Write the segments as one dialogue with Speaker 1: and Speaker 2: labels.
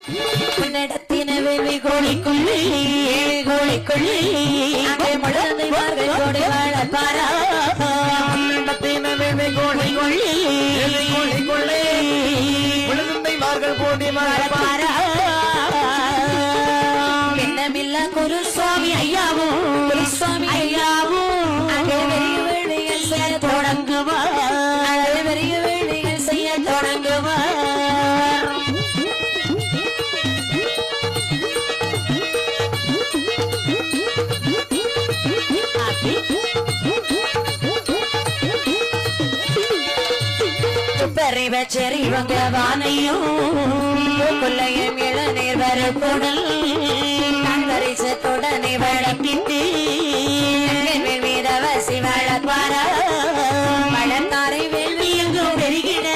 Speaker 1: நடத்தின வேள்வி கோழிக்குள்ளே கோழிக்குள்ளே அங்கே முழந்தைமார்கள் கோடி வாழப்பாரா நடத்தின வேள்வி கோழிக்குள்ளே கோழிக்குள்ளே முழந்தைமார்கள் கோடி வாழப்பாரா என்னமில்ல குருசுவாமி ஐயாவும் குருசுவாமி ஐயாவும் அங்கே பெரிய வேள்விகள் செய்ய தொடங்குவார் அங்கே பெரிய வேள்விகள் செய்ய தொடங்குவார் செறிவங்க வானையும் கொள்ளையும் இளநீர் வரப்புடல் பரிசத்துடனே வழக்கிட்டு மீதவசி வளர்ப்பாரா வளர்த்தாரை வேள்வி எங்கும் பெருகிட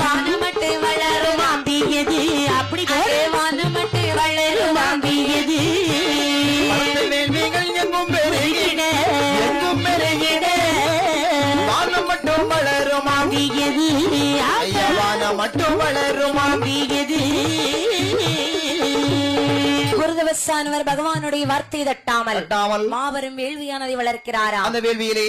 Speaker 1: வானமட்டு வளரும் ஆம்பியது அப்படி வானமட்டு வளரும் ஆம்பியது வேள்விகள் எங்கும் பெருகிட எங்கும் பெருகிட வளரும் ஆம்பியது மட்டும் வளரும் ஆம்பியது குருதவசானவர் பகவானுடைய வார்த்தை தட்டாமல் மாபெரும் வேள்வியானதை வளர்க்கிறாரா
Speaker 2: அந்த வேள்வியிலே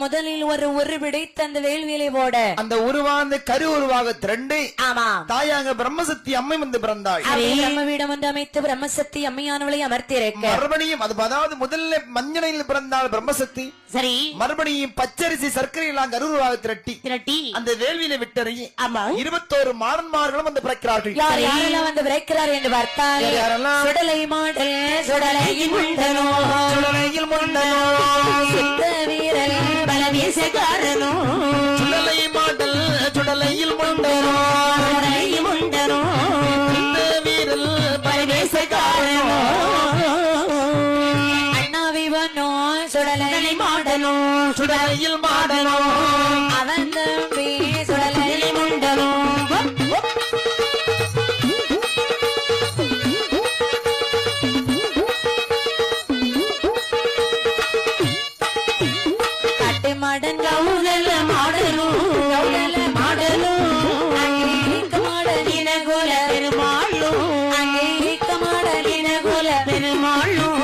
Speaker 1: முதலில் ஒரு விடைத்த அந்த வேள்வியிலே போட அந்த
Speaker 2: உருவாந்த கரு உருவாக திரண்டு
Speaker 1: ஆமா
Speaker 2: தாயாக பிரம்மசக்தி அம்மை வந்து பிறந்தாள்
Speaker 1: பிரம்ம வீடம் வந்து அமைத்து பிரம்மசக்தி அம்மையானவளை அமர்த்தியிருக்க
Speaker 2: மறுபடியும் அது முதல்ல மஞ்சளையில் பிறந்தாள் பிரம்மசக்தி
Speaker 1: சரி
Speaker 2: மறுபடியும் பச்சரிசி சர்க்கரை எல்லாம் கரு உருவாக திரட்டி அந்த வேள்வியில விட்டறி 21 மாடன்மார்களும் வந்து பிறக்கிறார்கள்
Speaker 1: யாரெல்லாம் வந்து பிறக்கிறார் என்று பார்த்தால் சுடலை மாடல் சுடலையில் முண்டனோ
Speaker 2: சுடலையில் முண்டனோ
Speaker 1: சித்த வீரல் பலவீசக்காரனோ
Speaker 2: சுடலை மாடல் சுடலையில் முண்டனோ
Speaker 1: சுடலையில் முண்டனோ
Speaker 2: சித்த வீரல்
Speaker 1: பலவீசக்காரனோ அண்ணாவிவனோ சுடலை மாடனோ
Speaker 2: சுடலையில் மாடனோ
Speaker 1: அவன் தம்பி சுடலையில் முண்டனோ மாடன் கவுதல மாடலும் அங்கேக்க மாடலின குல பெருமாளும் அங்கேக்க மாடலின குல பெருமாளும்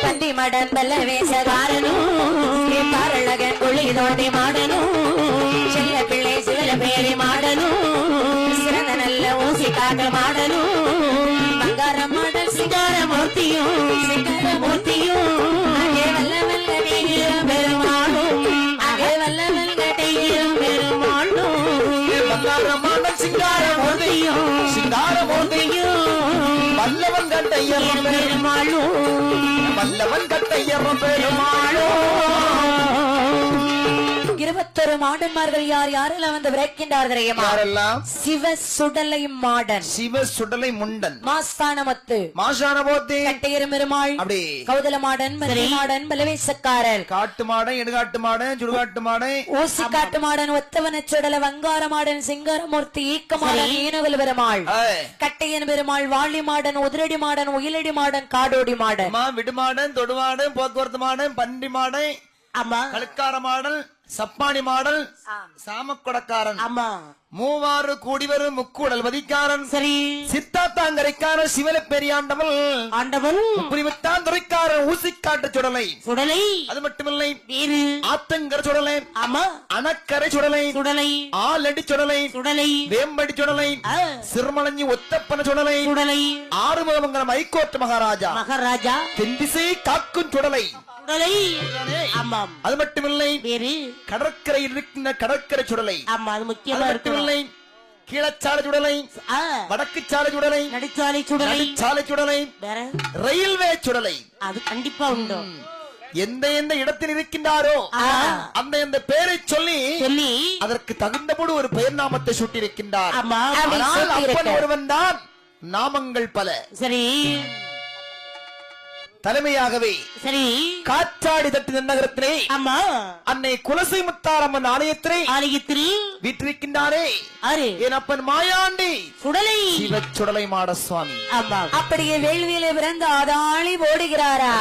Speaker 1: பந்தி மடன் பல்ல வேசகாரனும் பாரழகன் குழி தோண்டி மாடனும் செல்ல பிள்ளை சிவல பேரி மாடனும் சிறந்த நல்ல ஊசி காக்க மாடனும் பங்கார மாடல் சிங்காரமூர்த்தியும் அங்கே வல்ல கட்டையிலும் பெருமாளும் அங்கே வல்ல கட்டையிலும் பெருமாளும்
Speaker 2: பங்கார மாடல் சிங்காரமூர்த்தியும் வல்லவன் கட்டையரும்
Speaker 1: பெருமாளும்
Speaker 2: வல்லவன் கட்டையரும் பெருமாளும்
Speaker 1: 21 மாடன்மார்கள் யாரெல்லாம் வந்து விரைக்கின்றார் தெரியுமா சிவ சுடலை மாடன்
Speaker 2: சிவ சுடலை முண்டன்
Speaker 1: மாசானமத்து கட்டையரும் பெருமாள்
Speaker 2: அப்படி
Speaker 1: கௌதல மாடன் மாடன் பலவேசக்காரர்
Speaker 2: காட்டு மாடன் இடுகாட்டு மாடன் சுடுகாட்டு மாடன்
Speaker 1: ஊசி காட்டு மாடன் ஒத்தவன சுடல வங்கார மாடன் சிங்காரமூர்த்தி ஈக்க மாடன் ஈனவல் பெருமாள் கட்டையன் பெருமாள் வாழி மாடன் உதிரடி மாடன் உயிலடி மாடன் காடோடி மாடன்
Speaker 2: விடுமாடன் தொடுமாடன் போக்குவரத்து மாடன் பன்றி மாடன் கழுக்கார மாடல் சப்பானி மாடல் சாமக்கொடக்காரன் மூவாறு கூடிவரும் முக்கூடல் வதிக்காரன்
Speaker 1: சரி
Speaker 2: சித்தாத்தாங்கரைக்காரன் சிவல பெரியாண்டவன் புரிவித்தான் துறைக்காரன் ஊசிக்காட்டு சுடலை அது மட்டுமில்லை ஆத்தங்கர சுடலை அணக்கரை சுடலை ஆலடி சுடலை வேம்படி சுடலை சிறுமலஞ்சி ஒத்தப்பன சுடலை ஆறுமுகமங்கலம் ஐகோர்ட் மகாராஜா தென்திசை காக்கும் சுடலை அது மட்டுமில்லை கடற்கரையில் இருக்கின்ற கடற்கரை சுடலை முக்கியமில்லை கீழச்சாலை சுடலை வடக்கு சாலை சுடலை நடுச்சாலை சுடலை ரயில்வே சுடலை
Speaker 1: அது கண்டிப்பா உண்டு
Speaker 2: எந்த இடத்தில் இருக்கின்றாரோ அந்த பெயரை சொல்லி அதற்கு தகுந்தபடி ஒரு பெயர் நாமத்தை சூட்டியிருக்கின்றார் அப்பன் ஒருவன் தான் நாமங்கள் பல
Speaker 1: சரி
Speaker 2: தலைமையாகவே
Speaker 3: சரி
Speaker 2: காற்றாடி தட்டு நகரத்திலே
Speaker 3: ஆமா
Speaker 2: அன்னை குலசை முத்தாரம்மன் ஆலயத்திலே
Speaker 3: வீற்றிருக்கின்றாரே
Speaker 2: வீற்றிருக்கின்றாரே என் அப்பன் மாயாண்டி
Speaker 3: சுடலை
Speaker 2: சிவச்சுடலை மாட சுவாமி
Speaker 3: ஆமா
Speaker 1: அப்படியே வேள்வியிலே பிறந்து ஆதாளி ஓடுகிறாரா